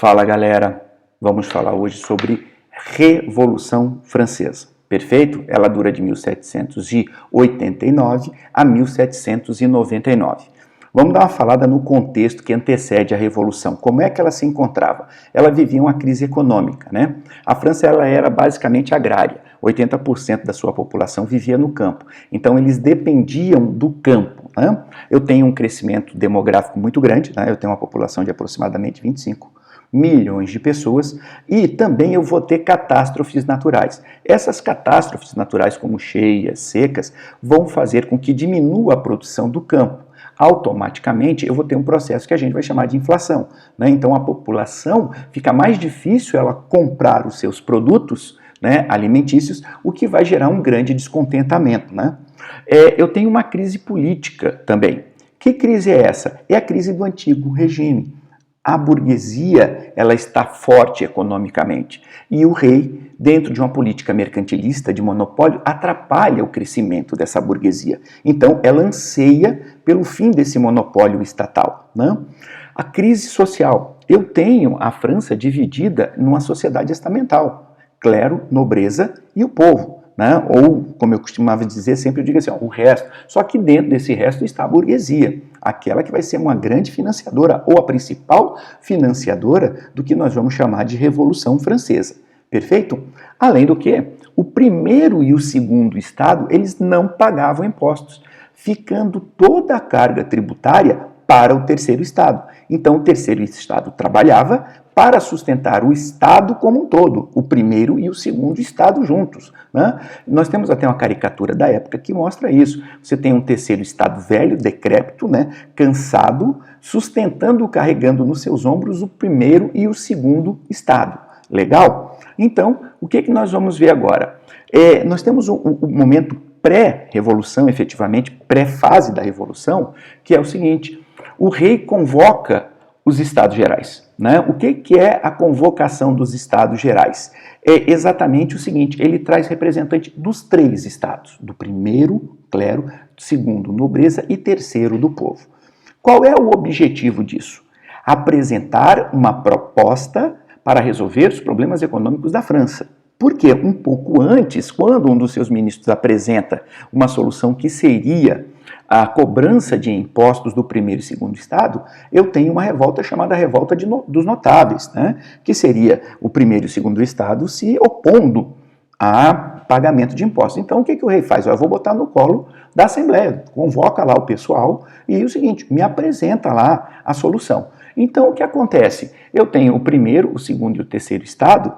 Fala galera, vamos falar hoje sobre Revolução Francesa, perfeito? Ela dura de 1789 a 1799. Vamos dar uma falada no contexto que antecede a Revolução. Como é que ela se encontrava? Ela vivia uma crise econômica, né? A França ela era basicamente agrária. 80% da sua população vivia no campo. Então eles dependiam do campo, né? Eu tenho um crescimento demográfico muito grande, né? Eu tenho uma população de aproximadamente 25 milhões de pessoas e também eu vou ter catástrofes naturais. Essas catástrofes naturais, como cheias, secas, vão fazer com que diminua a produção do campo. Automaticamente eu vou ter um processo que a gente vai chamar de inflação, né? Então a população fica mais difícil ela comprar os seus produtos, né, alimentícios, o que vai gerar um grande descontentamento, né? Eu tenho uma crise política também. Que crise é essa? É a crise do antigo regime. A burguesia ela está forte economicamente e o rei, dentro de uma política mercantilista de monopólio, atrapalha o crescimento dessa burguesia. Então, ela anseia pelo fim desse monopólio estatal, né? A crise social. Eu tenho a França dividida numa sociedade estamental, clero, nobreza e o povo, né? Ou, como eu costumava dizer, sempre eu digo assim, ó, o resto. Só que dentro desse resto está a burguesia, aquela que vai ser uma grande financiadora, ou a principal financiadora do que nós vamos chamar de Revolução Francesa. Perfeito? Além do que, o primeiro e o segundo estado, eles não pagavam impostos, ficando toda a carga tributária para o terceiro estado. Então, o terceiro estado trabalhava para sustentar o estado como um todo, o primeiro e o segundo estado juntos, né? Nós temos até uma caricatura da época que mostra isso. Você tem um terceiro estado velho, decrépito, né, cansado, sustentando, carregando nos seus ombros o primeiro e o segundo estado. Legal? Então, o que nós vamos ver agora? Nós temos um momento pré-revolução, efetivamente, pré-fase da revolução, que é o seguinte: o rei convoca os Estados Gerais, né? O que é a convocação dos Estados Gerais? É exatamente o seguinte: ele traz representante dos três estados, do primeiro, clero, do segundo, nobreza e terceiro, do povo. Qual é o objetivo disso? Apresentar uma proposta para resolver os problemas econômicos da França. Porque um pouco antes, quando um dos seus ministros apresenta uma solução que seria a cobrança de impostos do primeiro e segundo estado, eu tenho uma revolta chamada revolta dos notáveis, né? Que seria o primeiro e o segundo estado se opondo a pagamento de impostos. Então o que o rei faz? Eu vou botar no colo da Assembleia, convoca lá o pessoal e o seguinte, me apresenta lá a solução. Então o que acontece? Eu tenho o primeiro, o segundo e o terceiro estado,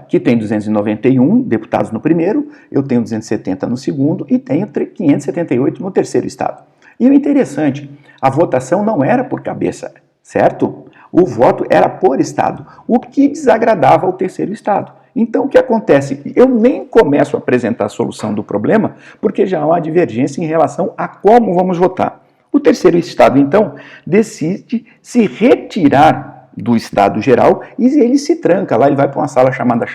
que tem 291 deputados no primeiro, eu tenho 270 no segundo e tenho 578 no terceiro estado. E o interessante, a votação não era por cabeça, certo? O voto era por estado, o que desagradava ao terceiro estado. Então o que acontece? Eu nem começo a apresentar a solução do problema, porque já há uma divergência em relação a como vamos votar. O terceiro estado, então, decide se retirar do Estado Geral e ele se tranca lá, ele vai para uma sala chamada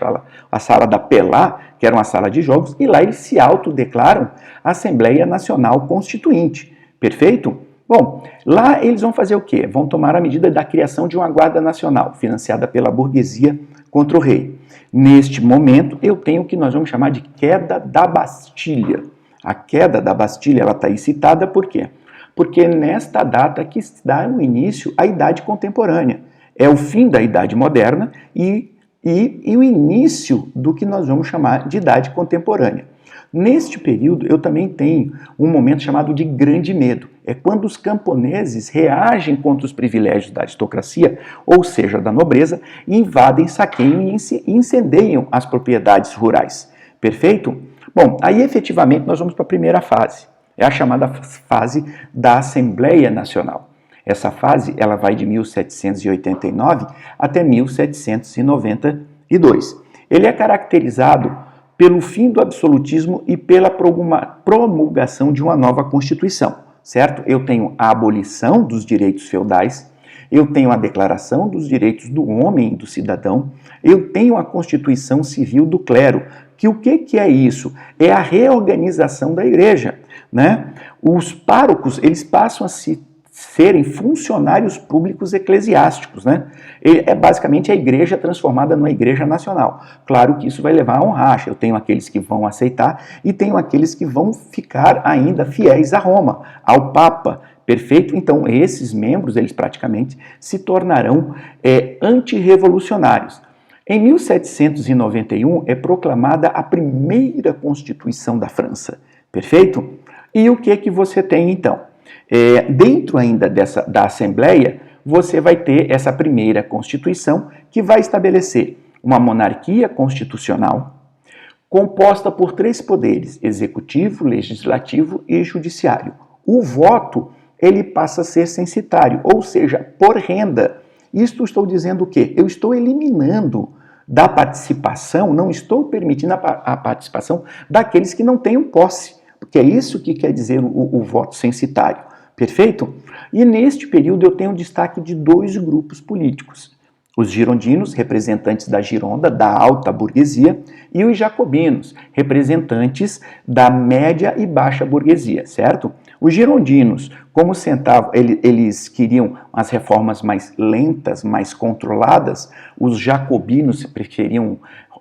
a sala da Pelá, que era uma sala de jogos, e lá eles se autodeclaram Assembleia Nacional Constituinte. Perfeito? Bom, lá eles vão fazer o quê? Vão tomar a medida da criação de uma Guarda Nacional, financiada pela burguesia contra o rei. Neste momento, eu tenho o que nós vamos chamar de queda da Bastilha. A queda da Bastilha, ela está aí citada por quê? Porque nesta data que dá o início à Idade Contemporânea. É o fim da Idade Moderna e o início do que nós vamos chamar de Idade Contemporânea. Neste período, eu também tenho um momento chamado de Grande Medo. É quando os camponeses reagem contra os privilégios da aristocracia, ou seja, da nobreza, e invadem, saqueiam e incendeiam as propriedades rurais. Perfeito? Bom, aí efetivamente nós vamos para a primeira fase. É a chamada fase da Assembleia Nacional. Essa fase ela vai de 1789 até 1792. Ele é caracterizado pelo fim do absolutismo e pela promulgação de uma nova Constituição, certo? Eu tenho a abolição dos direitos feudais, eu tenho a Declaração dos Direitos do Homem e do Cidadão, eu tenho a Constituição Civil do Clero, que o que é isso? É a reorganização da igreja, né? Os párocos, eles passam a se serem funcionários públicos eclesiásticos, né? É basicamente a igreja transformada numa igreja nacional. Claro que isso vai levar a um racha. Eu tenho aqueles que vão aceitar e tenho aqueles que vão ficar ainda fiéis a Roma, ao Papa. Perfeito? Então, esses membros, eles praticamente se tornarão antirrevolucionários. Em 1791 é proclamada a primeira Constituição da França. Perfeito? E o que você tem então? Dentro ainda da Assembleia, você vai ter essa primeira Constituição que vai estabelecer uma monarquia constitucional composta por 3 poderes, executivo, legislativo e judiciário. O voto, ele passa a ser censitário, ou seja, por renda. Isto estou dizendo o quê? Eu estou eliminando da participação, não estou permitindo a participação daqueles que não tenham posse, porque é isso que quer dizer o voto censitário. Perfeito? E neste período eu tenho destaque de 2 grupos políticos. Os girondinos, representantes da Gironda, da alta burguesia, e os jacobinos, representantes da média e baixa burguesia, certo? Os girondinos, como eles queriam as reformas mais lentas, mais controladas, os jacobinos preferiam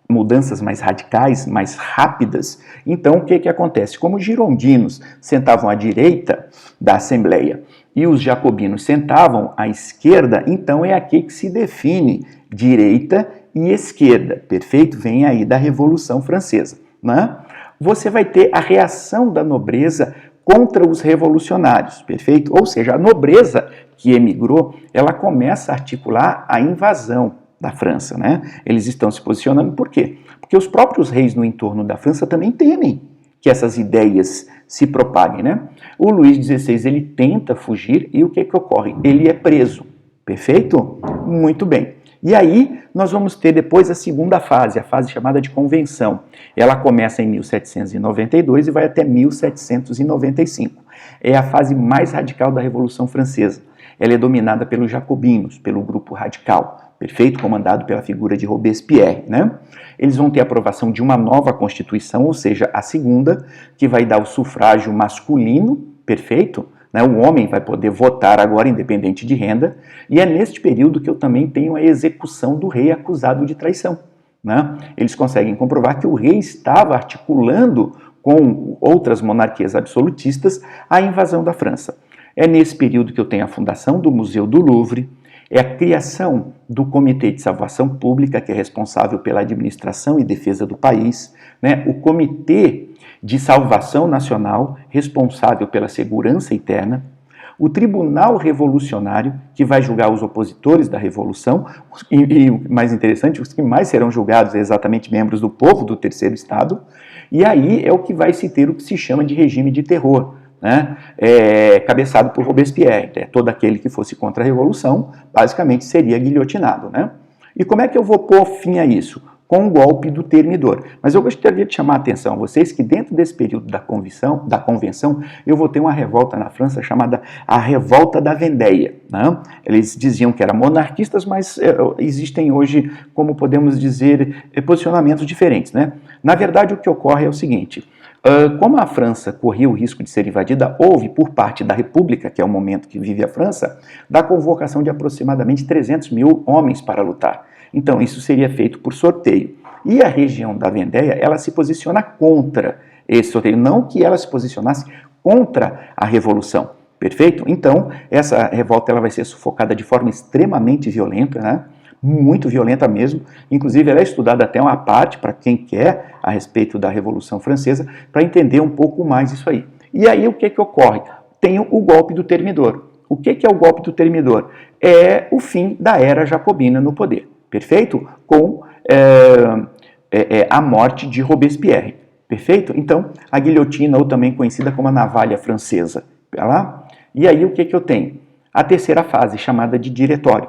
mudanças mais radicais, mais rápidas. Então, o que acontece? Como os girondinos sentavam à direita da Assembleia e os jacobinos sentavam à esquerda, então é aqui que se define direita e esquerda. Perfeito? Vem aí da Revolução Francesa, né? Você vai ter a reação da nobreza contra os revolucionários, perfeito? Ou seja, a nobreza que emigrou, ela começa a articular a invasão da França, né? Eles estão se posicionando por quê? Porque os próprios reis no entorno da França também temem que essas ideias se propaguem, né? O Luís XVI, ele tenta fugir e o que ocorre? Ele é preso, perfeito? Muito bem. E aí nós vamos ter depois a segunda fase, a fase chamada de convenção. Ela começa em 1792 e vai até 1795. É a fase mais radical da Revolução Francesa. Ela é dominada pelos jacobinos, pelo grupo radical, perfeito? Comandado pela figura de Robespierre, né? Eles vão ter a aprovação de uma nova Constituição, ou seja, a segunda, que vai dar o sufrágio masculino, perfeito? Né? O homem vai poder votar agora, independente de renda, e é neste período que eu também tenho a execução do rei acusado de traição, né? Eles conseguem comprovar que o rei estava articulando com outras monarquias absolutistas a invasão da França. É nesse período que eu tenho a fundação do Museu do Louvre, é a criação do Comitê de Salvação Pública, que é responsável pela administração e defesa do país, né? O Comitê de Salvação Nacional, responsável pela segurança interna, o Tribunal Revolucionário, que vai julgar os opositores da Revolução, e o mais interessante, os que mais serão julgados é exatamente membros do povo do Terceiro Estado, e aí é o que vai se ter o que se chama de regime de terror, né? Cabeçado por Robespierre. Todo aquele que fosse contra a Revolução, basicamente seria guilhotinado, né? E como é que eu vou pôr fim a isso? Com o golpe do Termidor. Mas eu gostaria de chamar a atenção a vocês que dentro desse período da convenção, eu vou ter uma revolta na França chamada a Revolta da Vendéia, né? Eles diziam que eram monarquistas, mas existem hoje, como podemos dizer, posicionamentos diferentes, né? Na verdade, o que ocorre é o seguinte: como a França corria o risco de ser invadida, houve, por parte da República, que é o momento que vive a França, da convocação de aproximadamente 300 mil homens para lutar. Então, isso seria feito por sorteio. E a região da Vendéia, ela se posiciona contra esse sorteio, não que ela se posicionasse contra a Revolução. Perfeito? Então, essa revolta ela vai ser sufocada de forma extremamente violenta, né? Muito violenta mesmo, inclusive ela é estudada até uma parte para quem quer a respeito da Revolução Francesa, para entender um pouco mais isso aí. E aí o que ocorre? Tem o golpe do Termidor. O que é o golpe do Termidor? É o fim da era jacobina no poder, perfeito? Com a morte de Robespierre, perfeito? Então, a guilhotina, ou também conhecida como a navalha francesa, tá lá? E aí o que eu tenho? A terceira fase, chamada de diretório.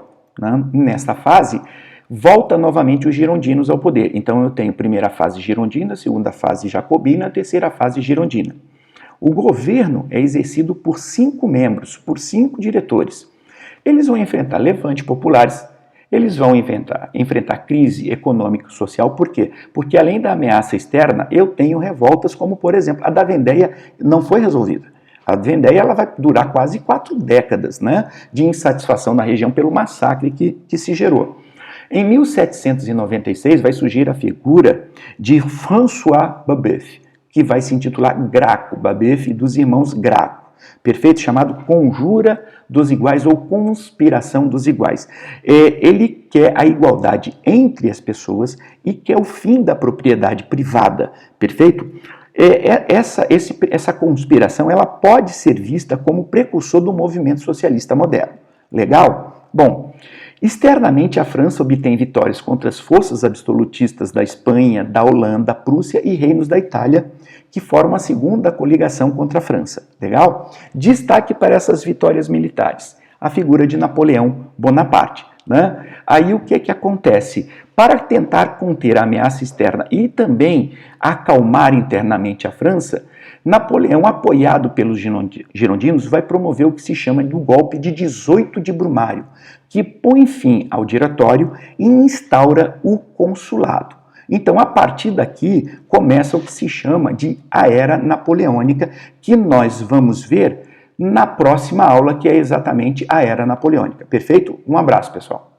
Nesta fase, volta novamente os girondinos ao poder. Então eu tenho primeira fase girondina, segunda fase jacobina, terceira fase girondina. O governo é exercido por 5 membros, por 5 diretores. Eles vão enfrentar levantes populares, eles vão enfrentar crise econômica e social. Por quê? Porque além da ameaça externa, eu tenho revoltas como, por exemplo, a da Vendéia não foi resolvida. A Vendéia ela vai durar quase 4 décadas, né, de insatisfação na região pelo massacre que se gerou. Em 1796 vai surgir a figura de François Babeuf, que vai se intitular Graco, Babeuf e dos irmãos Graco. Perfeito? Chamado Conjura dos Iguais ou Conspiração dos Iguais. Ele quer a igualdade entre as pessoas e quer o fim da propriedade privada. Perfeito? Essa conspiração ela pode ser vista como precursor do movimento socialista moderno. Legal? Bom, externamente a França obtém vitórias contra as forças absolutistas da Espanha, da Holanda, Prússia e reinos da Itália, que formam a segunda coligação contra a França. Legal? Destaque para essas vitórias militares a figura de Napoleão Bonaparte. Né? Aí o que acontece? Para tentar conter a ameaça externa e também acalmar internamente a França, Napoleão, apoiado pelos girondinos, vai promover o que se chama do golpe de 18 de Brumário, que põe fim ao diretório e instaura o consulado. Então, a partir daqui, começa o que se chama de a Era Napoleônica, que nós vamos ver na próxima aula, que é exatamente a Era Napoleônica. Perfeito? Um abraço, pessoal.